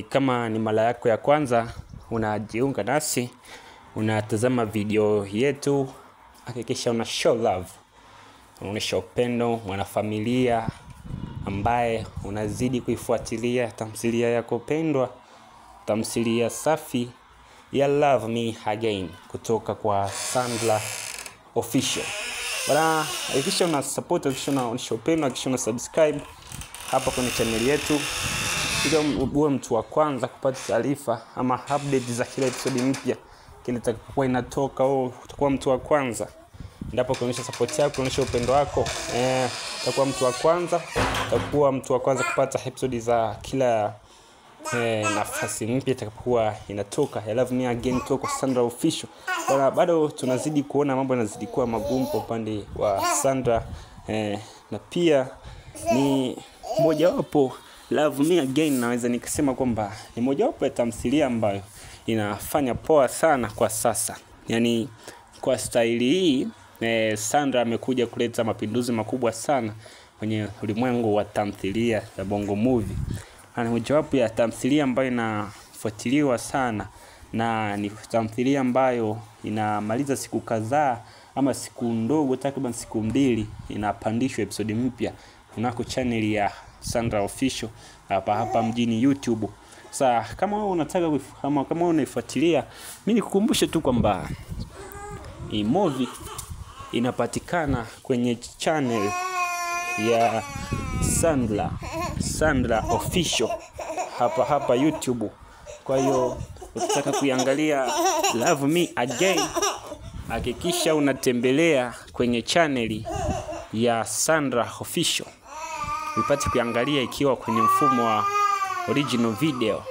Kama ni mara yako ya kwanza unajiunga nasi, unatazama video yetu, hakikisha una show love, unaonyesha upendo, mwanafamilia ambaye unazidi kuifuatilia tamthilia yako pendwa, tamthilia safi ya Love Me Again kutoka kwa Sandra Official. Bana, hakikisha una support, hakikisha unaonyesha upendo, hakikisha una subscribe hapa kwenye channel yetu ili uwe mtu wa kwanza kupata taarifa ama update za kila episode mpya kile itakapokuwa inatoka. Utakuwa mtu wa kwanza ndipo kuonyesha support yako, kuonyesha upendo wako. Utakuwa mtu wa kwanza, utakuwa mtu wa kwanza kupata episode za kila nafasi mpya itakapokuwa inatoka ya Love Me Again kutoka Sandra Official. Bado tunazidi kuona mambo yanazidi kuwa magumu kwa upande wa Sandra, na pia ni mojawapo Love Me Again, naweza nikasema kwamba ni mojawapo ya tamthilia ambayo inafanya poa sana kwa sasa. Yani kwa staili hii Sandra amekuja kuleta mapinduzi makubwa sana kwenye ulimwengu wa tamthilia ya Bongo Movie. Na mojawapo ya tamthilia ambayo inafuatiliwa sana, na ni tamthilia ambayo inamaliza siku kadhaa ama siku ndogo, takriban siku 2 inapandishwa episode mpya kunako channel ya Sandra Official hapa mjini YouTube. Sasa kama wewe unataka kama unaifuatilia, mimi nikukumbushe tu kwamba hii movie inapatikana kwenye channel ya Sandra Official hapa YouTube. Kwa hiyo ukitaka kuiangalia Love Me Again, hakikisha unatembelea kwenye channel ya Sandra Official upate kuangalia ikiwa kwenye mfumo wa original video.